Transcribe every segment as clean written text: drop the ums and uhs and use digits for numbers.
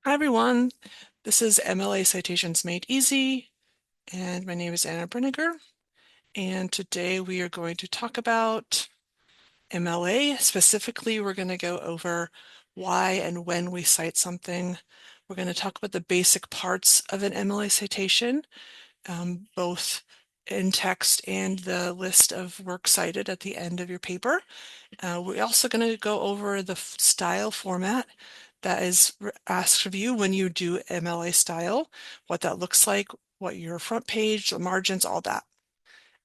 Hi everyone, this is MLA Citations Made Easy, and my name is Anna Brenniger, and today we are going to talk about MLA. Specifically, we're going to go over why and when we cite something. We're going to talk about the basic parts of an MLA citation, both in text and the list of works cited at the end of your paper. We're also going to go over the style format that is asked of you when you do MLA style, what that looks like, what your front page, the margins, all that.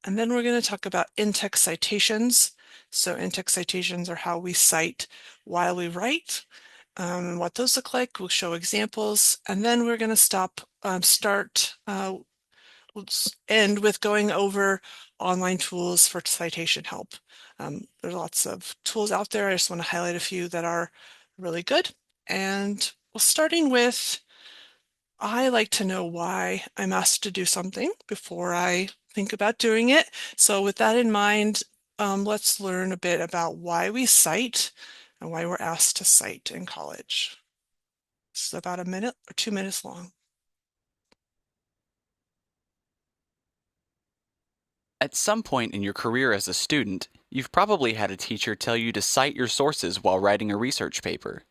And then we're going to talk about in-text citations. So in-text citations are how we cite while we write, and what those look like. We'll show examples, and then we're going to end with going over online tools for citation help. There's lots of tools out there. I just want to highlight a few that are really good. And starting with, I like to know why I'm asked to do something before I think about doing it. So with that in mind, let's learn a bit about why we cite and why we're asked to cite in college. It's about a minute or 2 minutes long. At some point in your career as a student, you've probably had a teacher tell you to cite your sources while writing a research paper.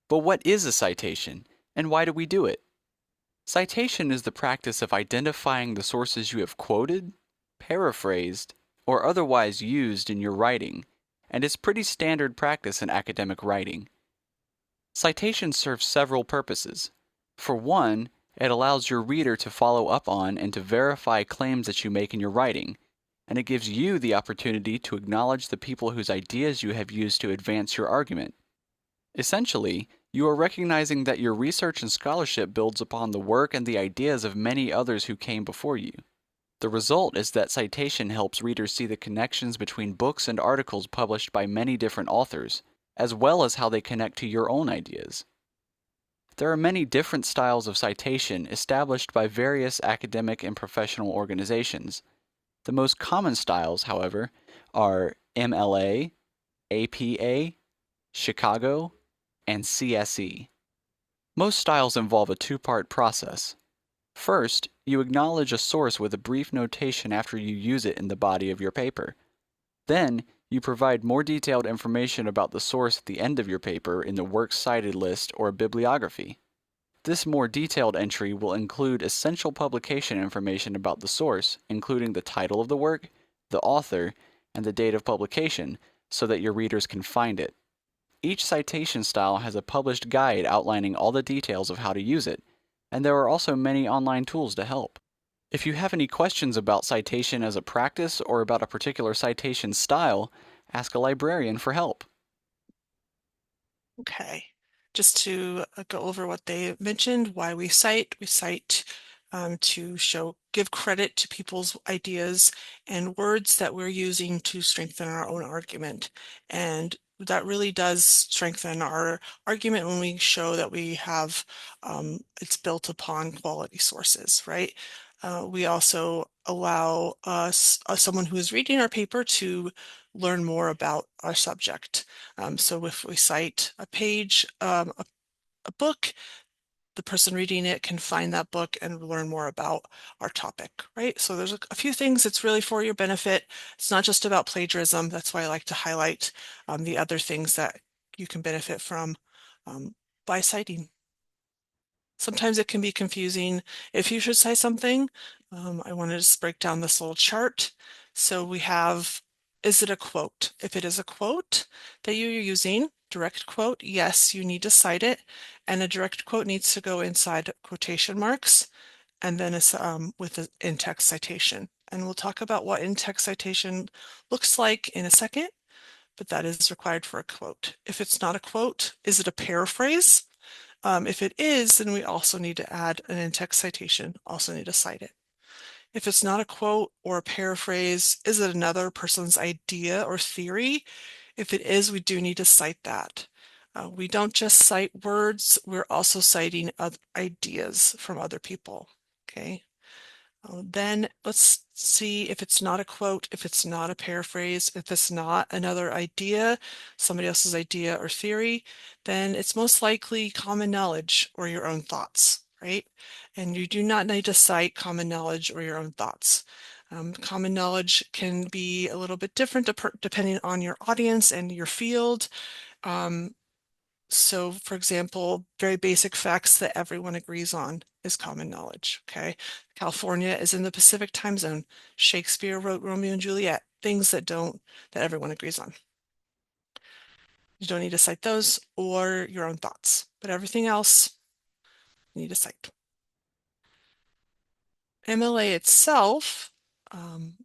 But what is a citation, and why do we do it? Citation is the practice of identifying the sources you have quoted, paraphrased, or otherwise used in your writing, and is pretty standard practice in academic writing. Citation serves several purposes. For one, it allows your reader to follow up on and to verify claims that you make in your writing, and it gives you the opportunity to acknowledge the people whose ideas you have used to advance your argument. Essentially, you are recognizing that your research and scholarship builds upon the work and the ideas of many others who came before you. The result is that citation helps readers see the connections between books and articles published by many different authors, as well as how they connect to your own ideas. There are many different styles of citation established by various academic and professional organizations. The most common styles, however, are MLA, APA, Chicago, and CSE. Most styles involve a two-part process. First, you acknowledge a source with a brief notation after you use it in the body of your paper. Then, you provide more detailed information about the source at the end of your paper in the works cited list or bibliography. This more detailed entry will include essential publication information about the source, including the title of the work, the author, and the date of publication, so that your readers can find it. Each citation style has a published guide outlining all the details of how to use it, and there are also many online tools to help. If you have any questions about citation as a practice or about a particular citation style, ask a librarian for help. Okay, just to go over what they mentioned, why we cite to give credit to people's ideas and words that we're using to strengthen our own argument. And that really does strengthen our argument when we show that we have, it's built upon quality sources, right? We also allow someone who is reading our paper to learn more about our subject. So if we cite a page, a book, the person reading it can find that book and learn more about our topic, right? So there's a few things that's really for your benefit. It's not just about plagiarism. That's why I like to highlight the other things that you can benefit from by citing. Sometimes it can be confusing if you should say something. I want to just break down this little chart. So we have, is it a quote? If it is a quote that you're using, direct quote, yes, you need to cite it. And a direct quote needs to go inside quotation marks and then it's with an in-text citation. And we'll talk about what in-text citation looks like in a second, but that is required for a quote. If it's not a quote, is it a paraphrase? If it is, then we also need to add an in-text citation, also need to cite it. If it's not a quote or a paraphrase, is it another person's idea or theory? If it is, we do need to cite that. We don't just cite words, we're also citing ideas from other people, okay? Then let's see if it's not a quote, if it's not a paraphrase, if it's not another idea, somebody else's idea or theory, then it's most likely common knowledge or your own thoughts, right? And you do not need to cite common knowledge or your own thoughts. Common knowledge can be a little bit different depending on your audience and your field. So, for example, very basic facts that everyone agrees on is common knowledge, okay? California is in the Pacific time zone. Shakespeare wrote Romeo and Juliet, things that everyone agrees on. You don't need to cite those or your own thoughts, but everything else you need to cite. MLA itself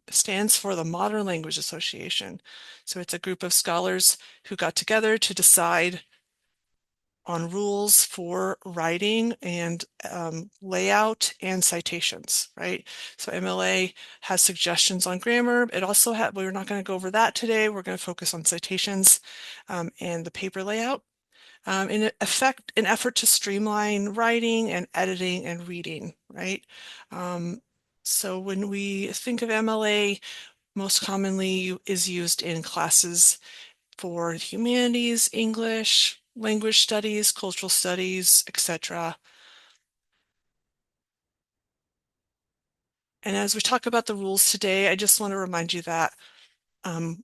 stands for the Modern Language Association. So it's a group of scholars who got together to decide on rules for writing and layout and citations, right? So MLA has suggestions on grammar. It also we're not going to go over that today. We're going to focus on citations and the paper layout. In effort to streamline writing and editing and reading, right? So when we think of MLA, most commonly is used in classes for humanities, English, language studies, cultural studies, etc. And as we talk about the rules today, I just want to remind you that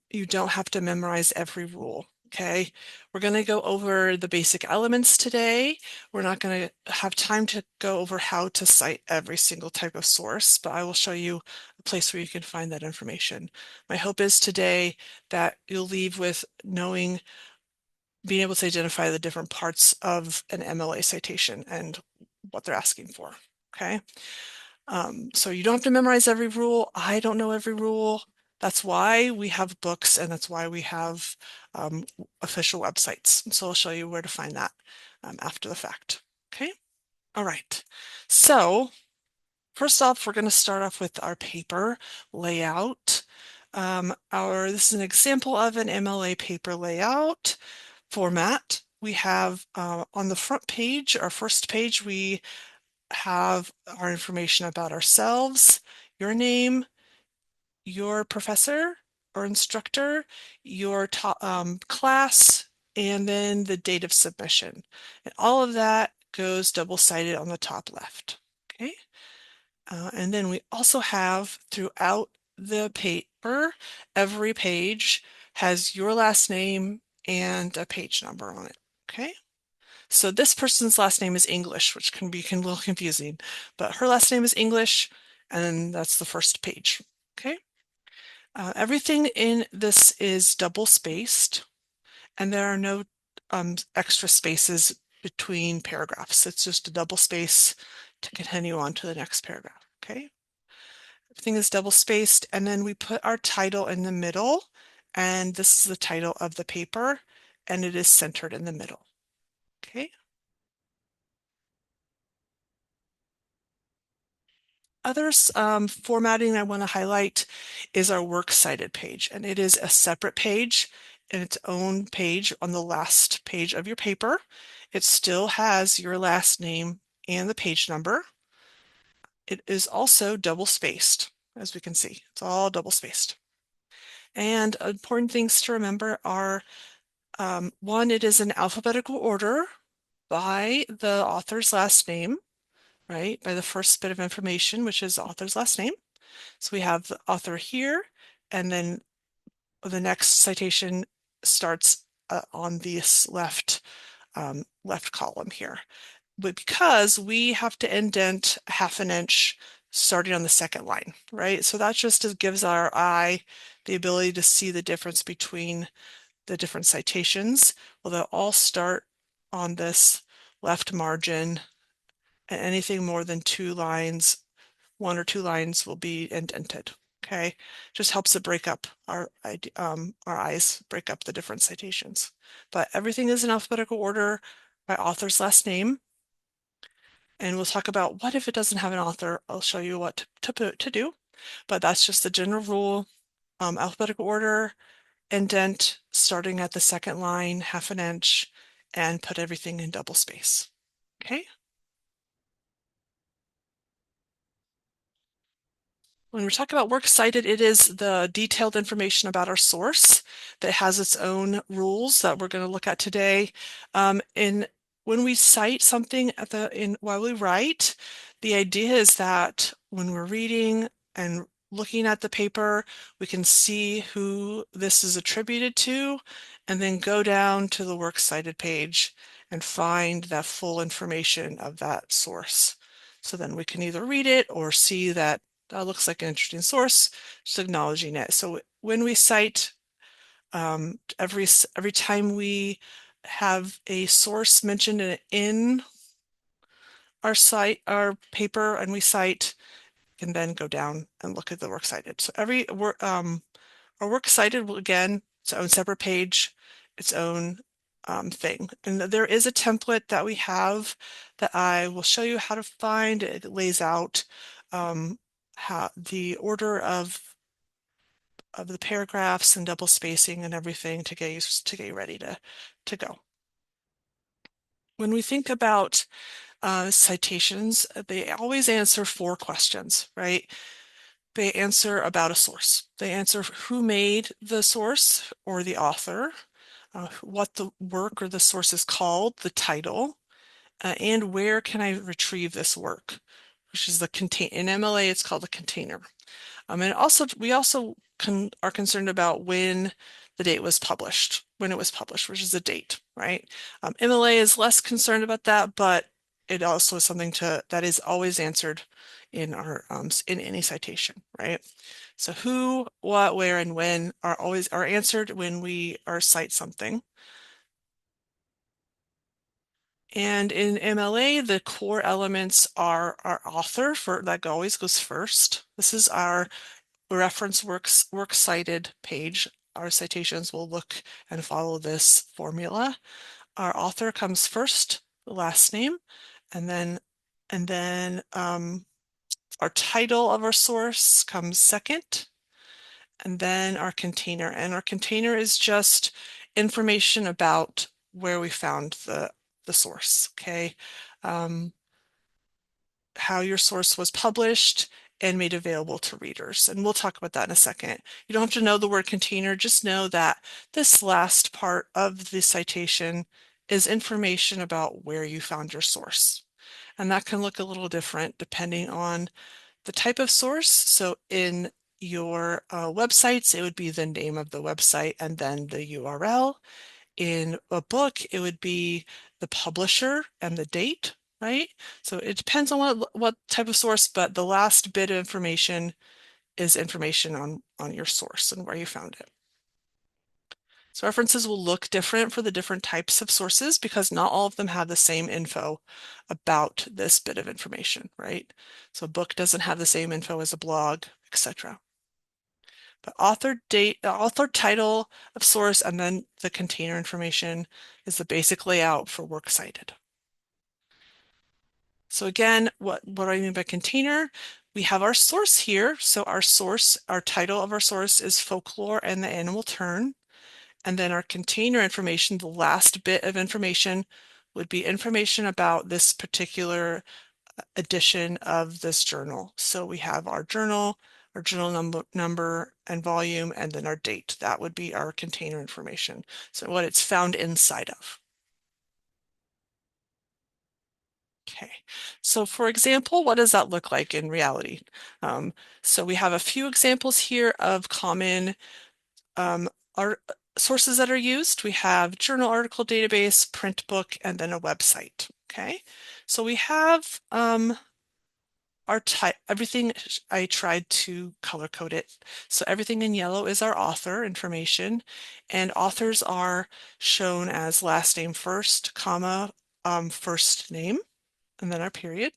you don't have to memorize every rule, okay? We're going to go over the basic elements today. We're not going to have time to go over how to cite every single type of source, but I will show you a place where you can find that information. My hope is today that you'll leave with being able to identify the different parts of an MLA citation and what they're asking for, okay? So you don't have to memorize every rule. I don't know every rule. That's why we have books and that's why we have official websites. So I'll show you where to find that after the fact, okay? All right, so first off, we're going to start off with our paper layout. This is an example of an MLA paper layout format. We have on the front page, our first page, we have our information about ourselves, your name, your professor or instructor, your class, and then the date of submission. And all of that goes double-sided on the top left. Okay. And then we also have throughout the paper, every page has your last name and a page number on it. Okay. So this person's last name is English, which can be a little confusing, but her last name is English, and then that's the first page. Okay. Everything in this is double spaced, and there are no extra spaces between paragraphs. It's just a double space to continue on to the next paragraph. Okay. Everything is double spaced, and then we put our title in the middle, and this is the title of the paper, and it is centered in the middle. Okay. Other formatting I want to highlight is our works cited page, and it is a separate page in its own page on the last page of your paper. It still has your last name and the page number. It is also double spaced, as we can see. It's all double spaced. And important things to remember are, one, it is in alphabetical order by the author's last name, right? By the first bit of information, which is the author's last name. So we have the author here, and then the next citation starts on this left column here. But because we have to indent 1/2 inch starting on the second line, right? So that just gives our eye the ability to see the difference between the different citations. Well, they'll all start on this left margin, and anything more than 2 lines, 1 or 2 lines will be indented. Okay, just helps it break up our eyes, break up the different citations. But everything is in alphabetical order by author's last name. And we'll talk about what if it doesn't have an author. I'll show you what to do. But that's just the general rule. Alphabetical order, indent starting at the second line, 1/2 inch, and put everything in double space. Okay. When we're talking about works cited, it is the detailed information about our source that has its own rules that we're going to look at today. And when we cite something while we write, the idea is that when we're reading and looking at the paper, we can see who this is attributed to, and then go down to the works cited page and find that full information of that source. So then we can either read it or see that looks like an interesting source, just acknowledging it. So when we cite, every time we have a source mentioned in our paper, and we cite, can then go down and look at the works cited. So our works cited will, again, its own separate page, its own thing. And there is a template that we have that I will show you how to find. It lays out how the order of the paragraphs and double spacing and everything to get you ready to go. When we think about citations, they always answer 4 questions, right? They answer about a source. They answer who made the source or the author, what the work or the source is called, the title, and where can I retrieve this work, which is the contain. In MLA, it's called a container. And also, we also are concerned about when the date was published, when it was published, which is the date, right? MLA is less concerned about that, but it also is something that is always answered in our in any citation, right? So who, what, where, and when are answered when we cite something. And in MLA, the core elements are our author that always goes first. This is our reference works cited page. Our citations will look and follow this formula. Our author comes first, the last name, and then our title of our source comes second, and then our container. And our container is just information about where we found the source, okay? How your source was published and made available to readers. And we'll talk about that in a second. You don't have to know the word container, just know that this last part of the citation is information about where you found your source. And that can look a little different depending on the type of source. So in your websites, it would be the name of the website and then the URL. In a book, it would be the publisher and the date, right? So it depends on what type of source, but the last bit of information is information on your source and where you found it. So references will look different for the different types of sources because not all of them have the same info about this bit of information, right? So a book doesn't have the same info as a blog, etc. But author date, author title of source, and then the container information is the basic layout for works cited. So again, what do I mean by container? We have our source here. So our source, our title of our source is folklore and the animal turn. And then our container information, the last bit of information, would be information about this particular edition of this journal. So we have our journal number and volume, and then our date. That would be our container information. So what it's found inside of. Okay, so for example, what does that look like in reality? So we have a few examples here of common art sources that are used. We have journal article database, print book, and then a website. Okay, so we have our type, everything. I tried to color code it. So everything in yellow is our author information, and authors are shown as last name first, comma, first name, and then our period.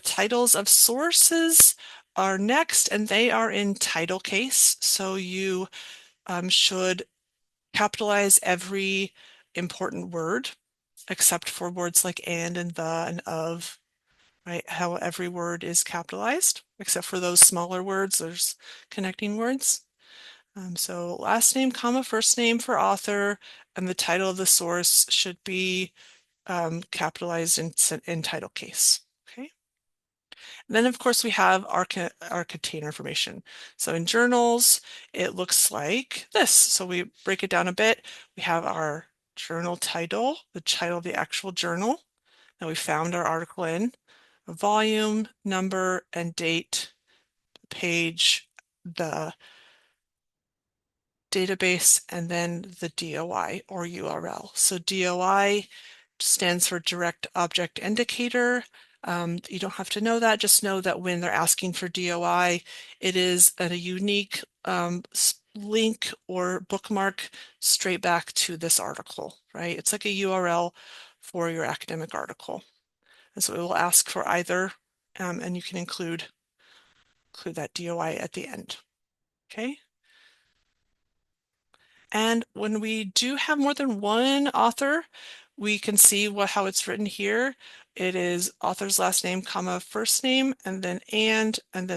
Titles of sources are next, and they are in title case. So you should capitalize every important word, except for words like and the and of, right? How every word is capitalized, except for those smaller words, there's connecting words. So last name, comma, first name for author, and the title of the source should be capitalized in title case. Okay. Then, of course, we have our container information. So in journals, it looks like this. So we break it down a bit. We have our journal title, the title of the actual journal that we found our article in, a volume, number, and date, page, the database, and then the DOI or URL. So DOI stands for Direct Object Indicator. You don't have to know that, just know that when they're asking for DOI, it is a unique link or bookmark straight back to this article, right? It's like a URL for your academic article. And so it will ask for either, and you can include that DOI at the end, okay? And when we do have more than one author, we can see how it's written here. It is author's last name, comma, first name, and then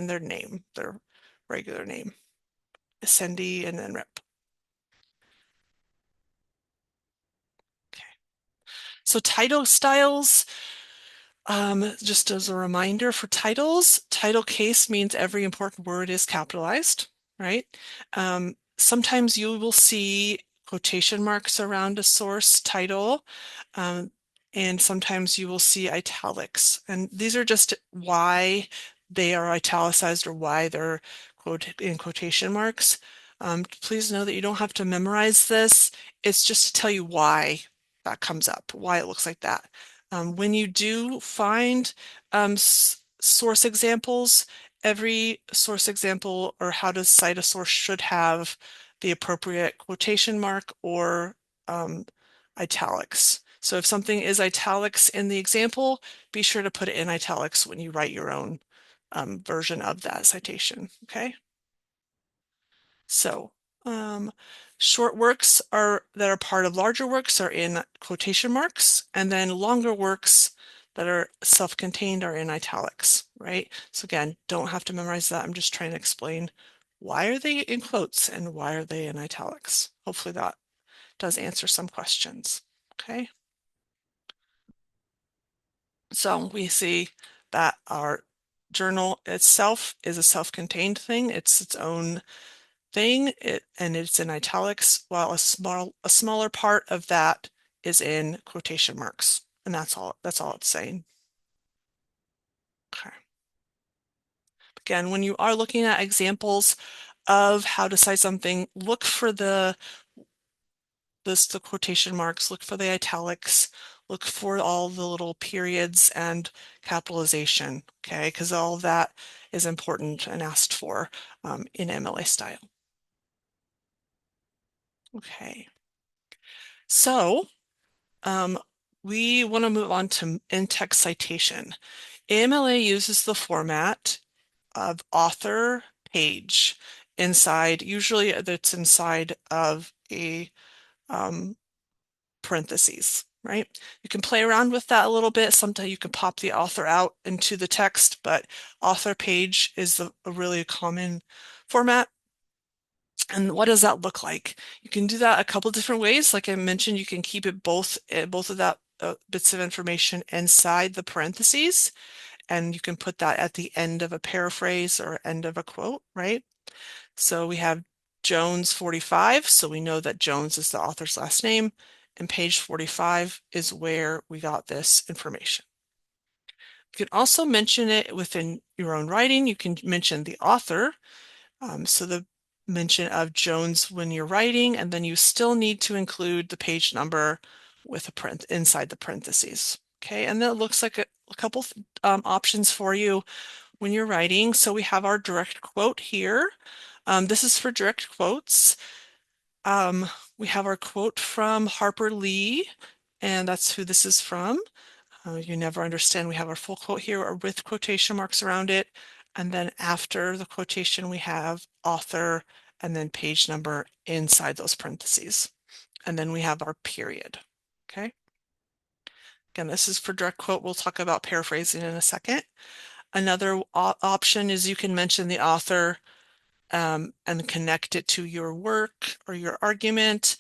their name, their regular name, Cindy, and then Rip. Okay. So title styles, just as a reminder for titles, title case means every important word is capitalized, right? Sometimes you will see quotation marks around a source title, um, and sometimes you will see italics. And these are just why they are italicized or why they're in quotation marks. Please know that you don't have to memorize this. It's just to tell you why that comes up, why it looks like that. When you do find source examples, every source example or how to cite a source should have the appropriate quotation mark or italics. So if something is italics in the example, be sure to put it in italics when you write your own version of that citation, okay? So short works that are part of larger works are in quotation marks, and then longer works that are self-contained are in italics, right? So again, don't have to memorize that. I'm just trying to explain why are they in quotes and why are they in italics. Hopefully that does answer some questions, okay? So we see that our journal itself is a self-contained thing. It's its own thing, and it's in italics, while a smaller part of that is in quotation marks. And that's all it's saying. Okay. Again, when you are looking at examples of how to cite something, look for the quotation marks, look for the italics, look for all the little periods and capitalization, okay? Because all of that is important and asked for in MLA style. Okay. So we want to move on to in-text citation. MLA uses the format of author page inside, usually that's inside of a parentheses, right? You can play around with that a little bit. Sometimes you can pop the author out into the text, but author page is a really common format. And what does that look like? You can do that a couple different ways. Like I mentioned, you can keep it both of that bits of information inside the parentheses, and you can put that at the end of a paraphrase or end of a quote, right? So we have Jones 45, so we know that Jones is the author's last name, and page 45 is where we got this information. You can also mention it within your own writing. You can mention the author, so the mention of Jones when you're writing, and then you still need to include the page number with a print inside the parentheses. Okay, and that looks like a couple options for you when you're writing. So we have our direct quote here. This is for direct quotes. We have our quote from Harper Lee, and that's who this is from. You never understand. We have our full quote here or with quotation marks around it. And then after the quotation, we have author and then page number inside those parentheses. And then we have our period. Okay. Again, this is for direct quote. We'll talk about paraphrasing in a second. Another option is you can mention the author and connect it to your work or your argument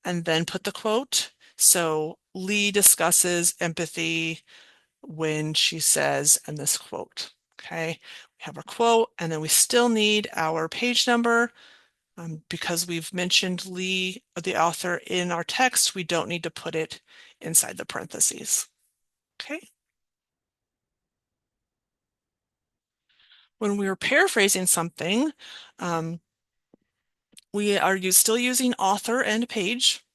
and then put the quote. So Lee discusses empathy when she says, and this quote, Okay, we have our quote, and then we still need our page number. Because we've mentioned Lee, the author, in our text, we don't need to put it inside the parentheses. Okay. When we're paraphrasing something, we are still using author and page,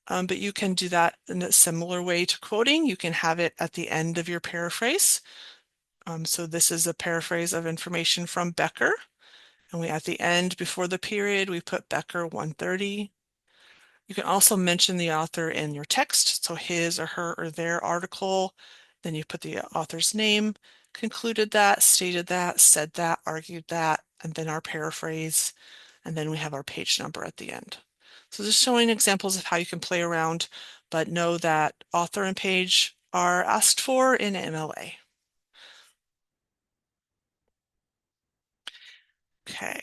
but you can do that in a similar way to quoting. You can have it at the end of your paraphrase. So this is a paraphrase of information from Becker. And we, at the end, before the period, we put Becker 130. You can also mention the author in your text, so his or her or their article. Then you put the author's name, concluded that, stated that, said that, argued that, and then our paraphrase, and then we have our page number at the end. So just showing examples of how you can play around, but know that author and page are asked for in MLA. Okay.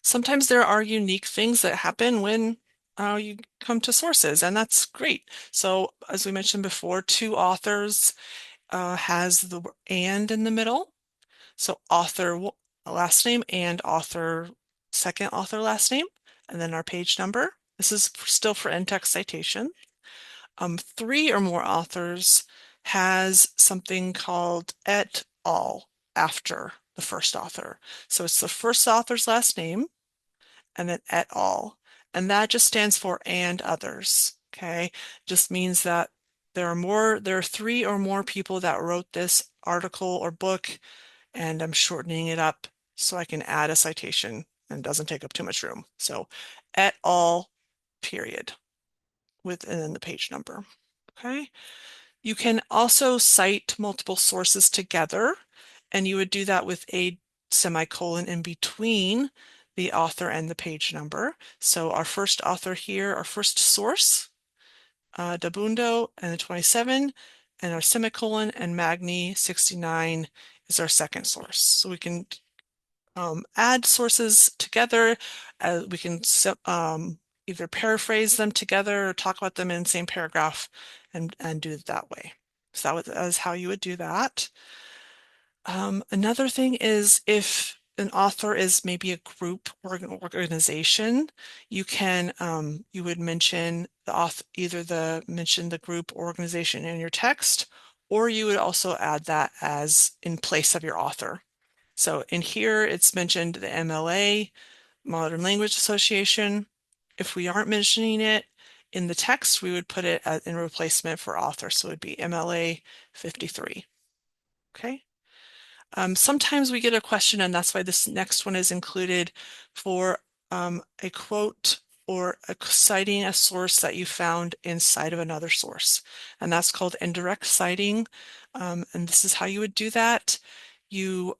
Sometimes there are unique things that happen when you come to sources, and that's great. So as we mentioned before, two authors has the and in the middle. So author last name and author second author last name, and then our page number. This is still for in-text citation. Three or more authors has something called et al. After the first author. So it's the first author's last name and then et al. And that just stands for and others. Okay. Just means that there are three or more people that wrote this article or book, and I'm shortening it up so I can add a citation and it doesn't take up too much room. So et al. Period with and then the page number. Okay. You can also cite multiple sources together, and you would do that with a semicolon in between the author and the page number. So our first author here, our first source, Dabundo and the 27, and our semicolon and Magni 69 is our second source. So we can add sources together. We can either paraphrase them together or talk about them in the same paragraph and do it that way. So that is how you would do that. Another thing is if an author is maybe a group or an organization, you can you would mention the author, mention the group or organization in your text, or you would also add that as in place of your author. So in here, it's mentioned the MLA, Modern Language Association. If we aren't mentioning it in the text, we would put it in replacement for author. So it would be MLA 53. Okay. Sometimes we get a question, and that's why this next one is included for a quote or citing a source that you found inside of another source. And that's called indirect citing. And this is how you would do that. You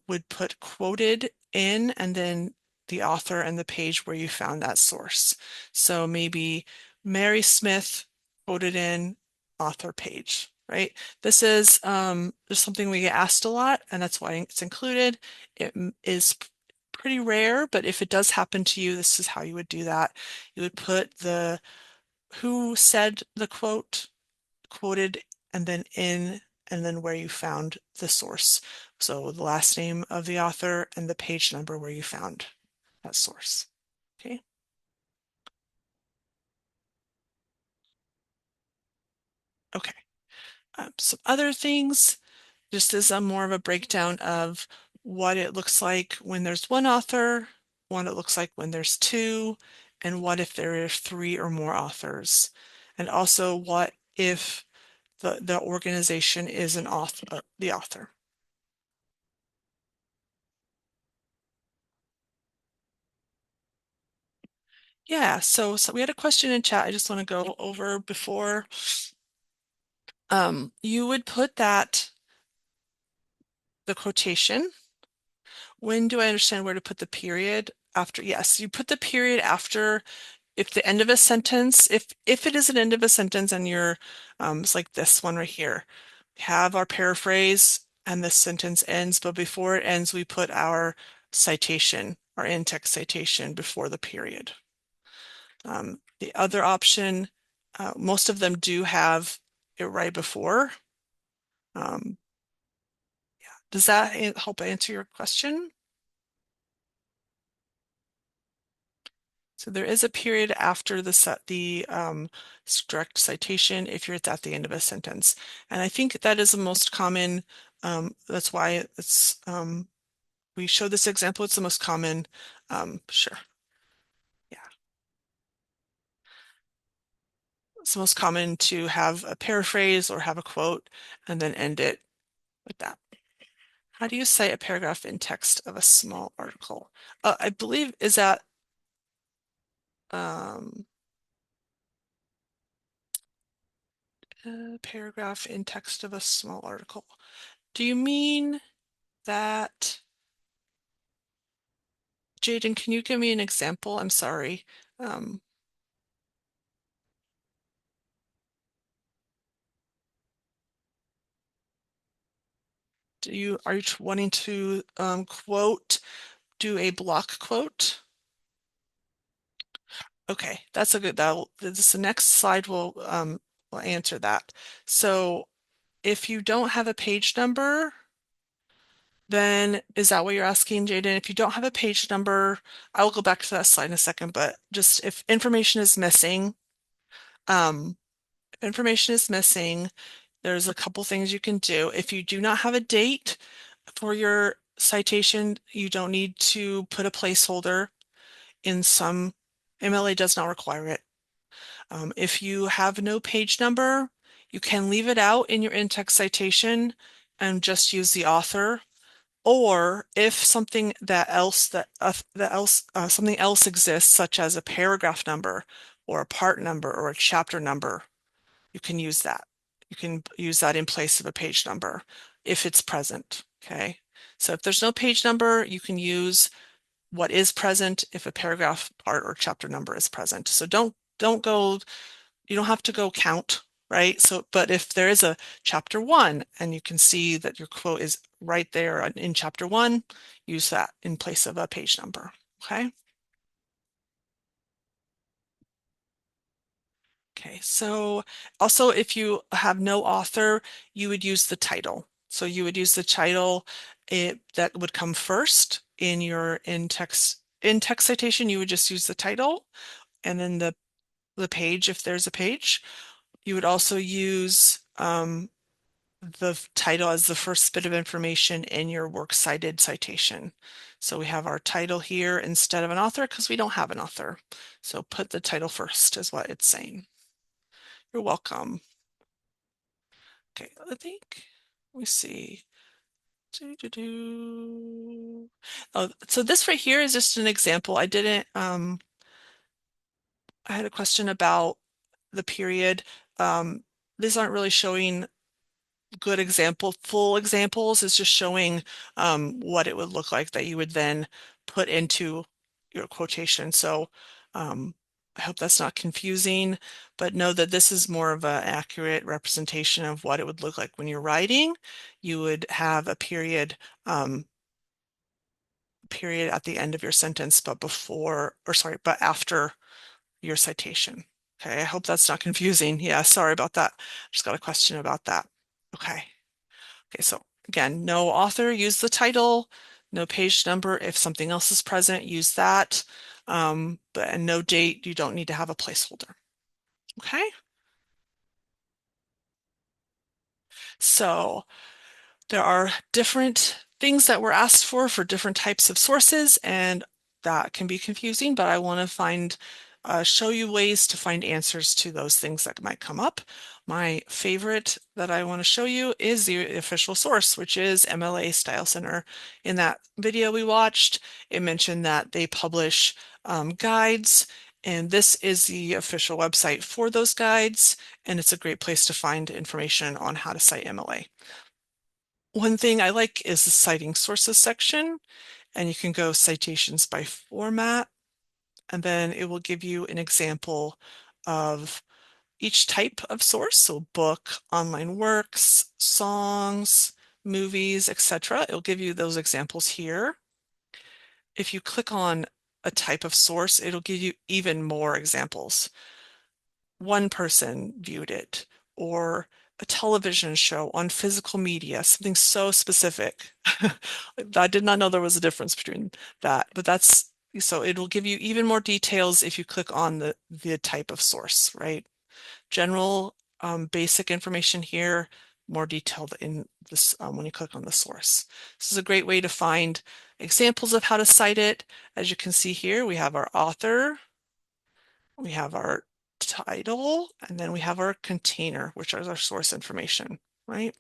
would put quoted in and then the author and the page where you found that source. So maybe Mary Smith quoted in author page, right? This is just something we get asked a lot, and that's why it's included. It is pretty rare, but if it does happen to you, this is how you would do that. You would put the who said the quote, quoted, and then in, and then where you found the source. So the last name of the author and the page number where you found that source. Okay. Okay. Some other things, just as a more of a breakdown of what it looks like when there's one author, what it looks like when there's two, and what if there are three or more authors. And also what if the organization is an author, the author. Yeah, so we had a question in chat I just want to go over before. You would put that, the quotation. When do I understand where to put the period after? Yes, you put the period after if the end of a sentence, if it is an end of a sentence and you're, it's like this one right here. We have our paraphrase and the sentence ends, but before it ends, we put our citation, our in-text citation before the period. The other option, most of them do have it right before. Um, Does that help answer your question? So there is a period after the direct citation if you're at the end of a sentence. And I think that is the most common, that's why we show this example, it's the most common, sure, yeah. It's the most common to have a paraphrase or have a quote and then end it with that. How do you cite a paragraph in text of a small article? I believe, is that, um, a paragraph in text of a small article? Do you mean that, Jaden, can you give me an example? I'm sorry. Um, are you wanting to do a block quote? Okay, that's a good, the next slide will answer that. So if you don't have a page number, then is that what you're asking, Jaden? If you don't have a page number, I will go back to that slide in a second, but just if information is missing, um, there's a couple things you can do. If you do not have a date for your citation, you don't need to put a placeholder. In some, MLA does not require it. If you have no page number, you can leave it out in your in-text citation and just use the author. Or if something something else exists, such as a paragraph number or a part number or a chapter number, you can use that. You can use that in place of a page number if it's present. Okay. So if there's no page number, you can use what is present if a paragraph, part, or chapter number is present. So don't go, you don't have to go count, right? So, but if there is a chapter 1 and you can see that your quote is right there in chapter 1, use that in place of a page number. Okay. Okay, so also if you have no author, you would use the title. So you would use the title that would come first in your in-text citation. You would just use the title and then the page if there's a page. You would also use the title as the first bit of information in your works cited citation. So we have our title here instead of an author because we don't have an author. So put the title first is what it's saying. You're welcome. Okay, I think we see. Oh, so this right here is just an example. I had a question about the period. These aren't really showing good full examples. It's just showing what it would look like that you would then put into your quotation. So I hope that's not confusing, but know that this is more of an accurate representation of what it would look like when you're writing. You would have a period at the end of your sentence, but but after your citation. Okay, I hope that's not confusing. Yeah, sorry about that. Just got a question about that. Okay. Okay, so again, no author, use the title, no page number. If something else is present, use that. And no date, you don't need to have a placeholder. Okay, so there are different things that were asked for different types of sources, and that can be confusing, but I want to show you ways to find answers to those things that might come up. My favorite that I want to show you is the official source, which is MLA Style Center. In that video we watched, it mentioned that they publish guides, and this is the official website for those guides, and it's a great place to find information on how to cite MLA. One thing I like is the citing sources section, and you can go citations by format, and then it will give you an example of each type of source, so book, online works, songs, movies, etc. It'll give you those examples here. If you click on a type of source, it'll give you even more examples. One person viewed it, or a television show on physical media, something so specific. I did not know there was a difference between that, but that's so it will give you even more details if you click on the type of source, right? General basic information here, more detailed in this when you click on the source. This is a great way to find examples of how to cite it. As you can see here, we have our author, we have our title, and then we have our container, which is our source information, right?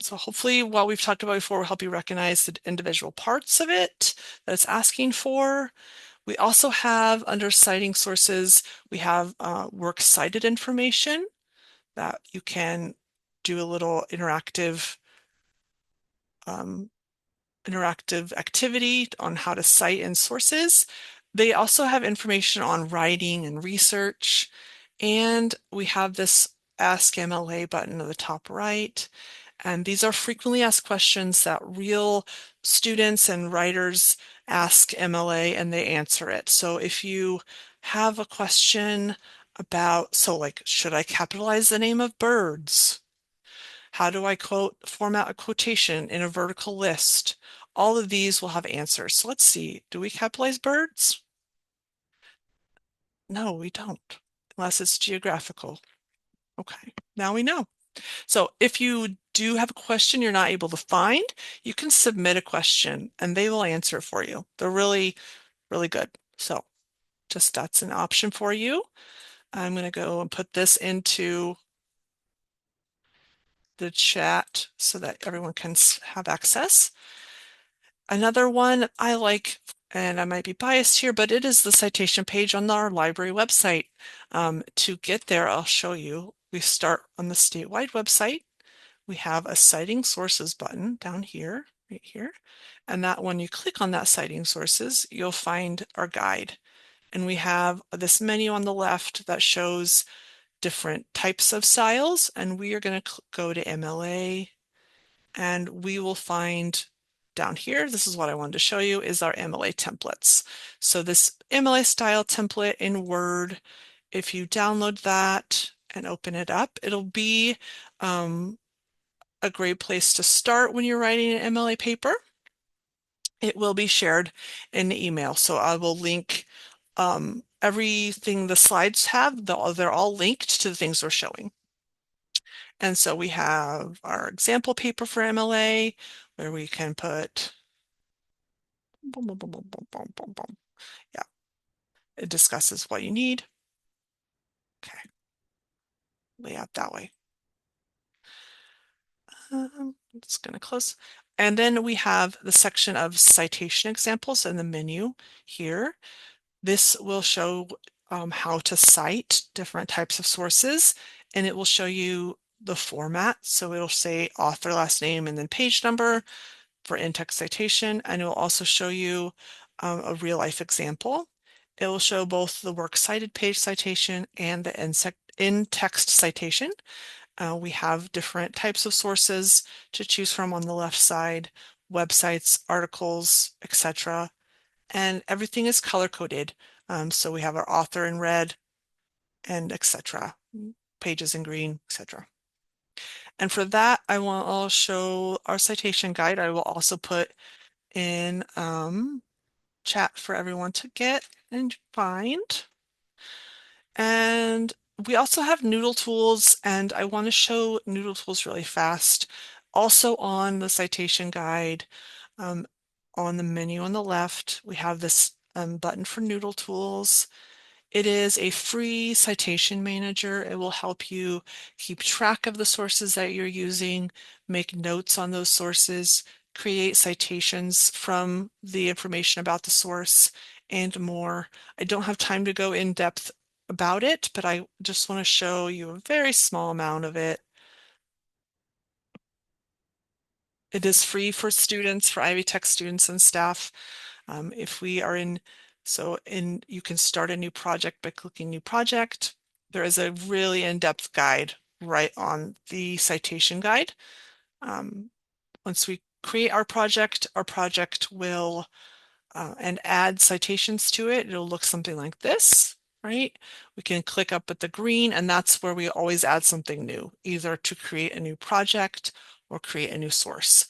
So hopefully what we've talked about before will help you recognize the individual parts of it that it's asking for. We also have under citing sources, we have works cited information that you can do a little um, interactive activity on how to cite in sources. They also have information on writing and research. And we have this Ask MLA button at the top right. And these are frequently asked questions that real students and writers ask MLA and they answer it. So if you have a question about, so like, should I capitalize the name of birds? How do I format a quotation in a vertical list? All of these will have answers. So let's see, do we capitalize birds? No, we don't, unless it's geographical. Okay, now we know. So if you do have a question you're not able to find, you can submit a question and they will answer it for you. They're really, really good. So just that's an option for you. I'm going to go and put this into the chat so that everyone can have access. Another one I like, and I might be biased here, but it is the citation page on our library website. To get there, I'll show you. We start on the statewide website. We have a citing sources button down here, right here. And that when you click on that citing sources, you'll find our guide. And we have this menu on the left that shows different types of styles. And we are going to go to MLA and we will find down here, this is what I wanted to show you, is our MLA templates. So this MLA style template in Word, if you download that and open it up, it'll be a great place to start when you're writing an MLA paper. It will be shared in the email. So I will link everything the slides have, they're all linked to the things we're showing. And so we have our example paper for MLA where we can put, boom, boom, boom, boom, boom, boom, boom, boom. Yeah, it discusses what you need. Okay, lay out that way. It's going to close. And then we have the section of citation examples in the menu here. This will show how to cite different types of sources, and it will show you the format. So it'll say author, last name, and then page number for in-text citation, and it will also show you a real-life example. It will show both the works cited page citation and the in-text citation. We have different types of sources to choose from on the left side, websites, articles, etc. And everything is color-coded. So we have our author in red and etc. Pages in green, etc. And for that, I'll show our citation guide. I will also put in chat for everyone to get and find. And we also have Noodle Tools, and I want to show Noodle Tools really fast. Also on the citation guide, on the menu on the left, we have this button for Noodle Tools. It is a free citation manager. It will help you keep track of the sources that you're using, make notes on those sources, create citations from the information about the source, and more. I don't have time to go in depth about it, but I just want to show you a very small amount of it. It is free for students, for Ivy Tech students and staff. If we are you can start a new project by clicking new project. There is a really in-depth guide right on the citation guide. Once we create our project will and add citations to it. It'll look something like this. right? We can click up at the green, and that's where we always add something new, either to create a new project or create a new source.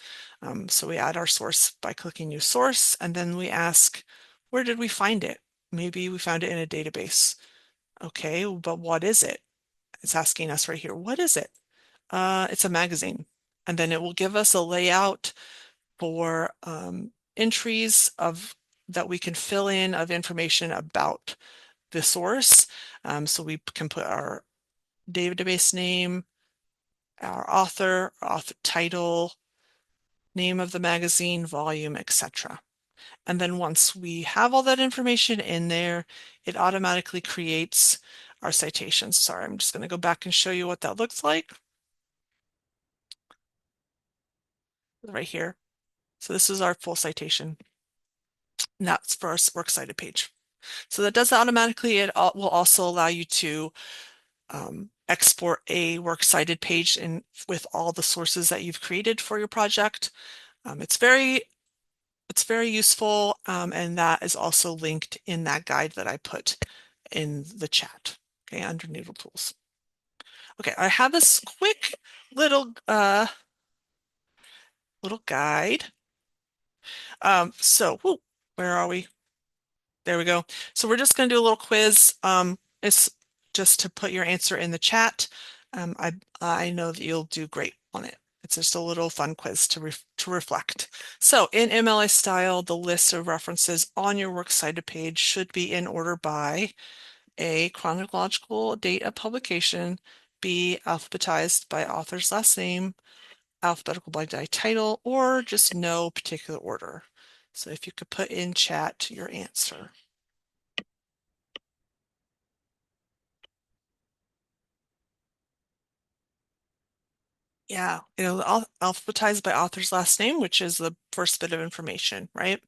So we add our source by clicking new source, and then we ask, where did we find it? Maybe we found it in a database. Okay, but what is it? It's asking us right here, what is it? It's a magazine. And then it will give us a layout for entries of that we can fill in of information about the source. So we can put our database name, our author title, name of the magazine, volume, etc. And then once we have all that information in there, it automatically creates our citations. Sorry, I'm just going to go back and show you what that looks like right here. So this is our full citation. And that's for our works cited page. So that does automatically. It will also allow you to export a works cited page in with all the sources that you've created for your project. It's very useful, and that is also linked in that guide that I put in the chat, okay, under Noodle Tools. Okay, I have this quick little guide. Where are we? There we go. So we're just going to do a little quiz. It's just to put your answer in the chat. I know that you'll do great on it. It's just a little fun quiz to reflect. So in MLA style, the list of references on your works cited page should be in order by A, chronological date of publication, B, alphabetized by author's last name, alphabetical by title, or just no particular order. So if you could put in chat your answer. Yeah, it'll alphabetized by author's last name, which is the first bit of information, right?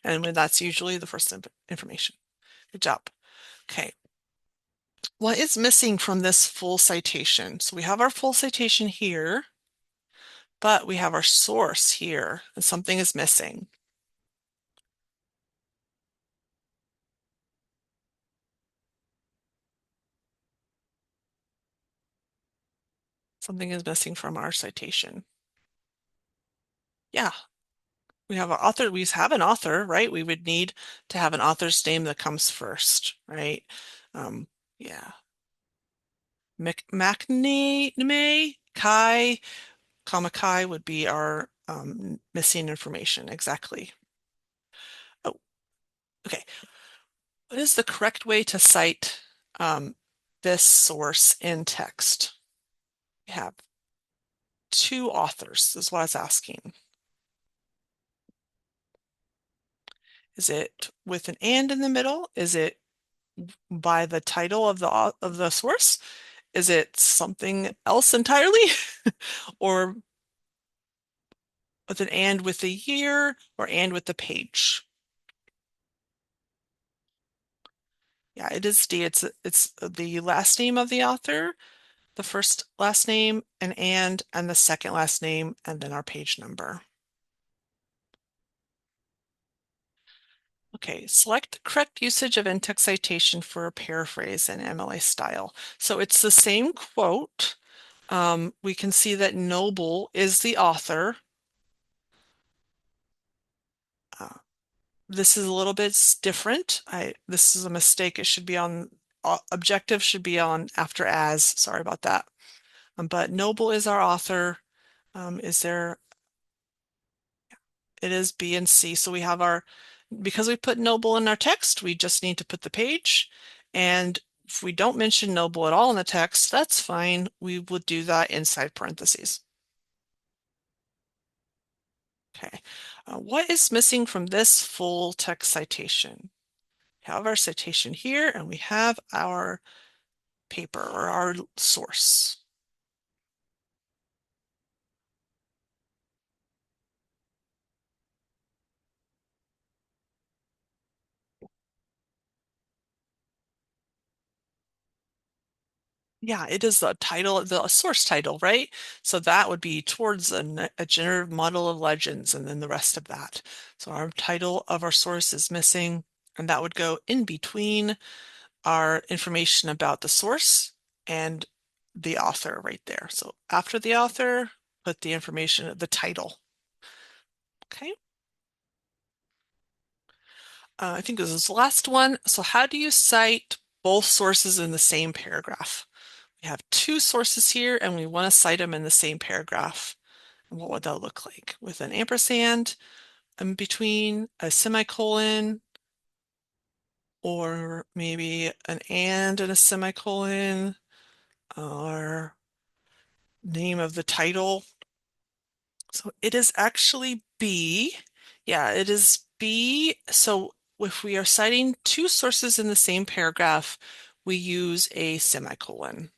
And that's usually the first information. Good job. Okay. What is missing from this full citation? So we have our full citation here, but we have our source here, and something is missing. Something is missing from our citation. Yeah, we have an author. We have an author, right? We would need to have an author's name that comes first, right? Yeah. McNamee, Kai, comma Kai would be our missing information. Exactly. Oh, okay. What is the correct way to cite this source in text? We have two authors, is what I was asking. Is it with an and in the middle? Is it by the title of the source? Is it something else entirely? Or with an and with the year or and with the page? Yeah, it is D. It's the last name of the author, the first last name, and the second last name, and then our page number. Okay, select the correct usage of in-text citation for a paraphrase in MLA style. So it's the same quote. We can see that Noble is the author. This is a little bit different. This is a mistake. It should be on objective should be on after as. Sorry about that. But Noble is our author. Is there? It is B and C. So we have our, because we put Noble in our text, we just need to put the page. And if we don't mention Noble at all in the text, that's fine. We will do that inside parentheses. Okay. What is missing from this full text citation? We have our citation here, and we have our paper or our source. Yeah, it is the title, the source title, right? So that would be towards a generative model of legends, and then the rest of that. So our title of our source is missing, and that would go in between our information about the source and the author right there. So after the author, put the information, the title. Okay. I think this is the last one. So how do you cite both sources in the same paragraph? We have two sources here and we want to cite them in the same paragraph. And what would that look like? With an ampersand in between, a semicolon, or maybe an and a semicolon, or name of the title. So it is actually B. Yeah, it is B. So if we are citing two sources in the same paragraph, we use a semicolon.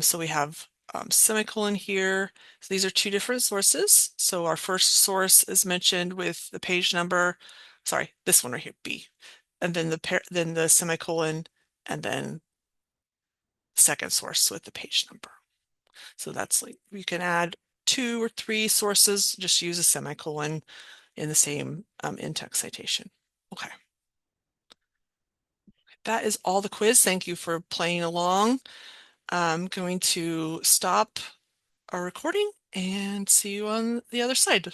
So we have semicolon here. So these are two different sources. So our first source is mentioned with the page number. Sorry, this one right here, B. And then the semicolon, and then second source with the page number. So that's like, you can add two or three sources, just use a semicolon in the same in-text citation. Okay. That is all the quiz. Thank you for playing along. I'm going to stop our recording and see you on the other side.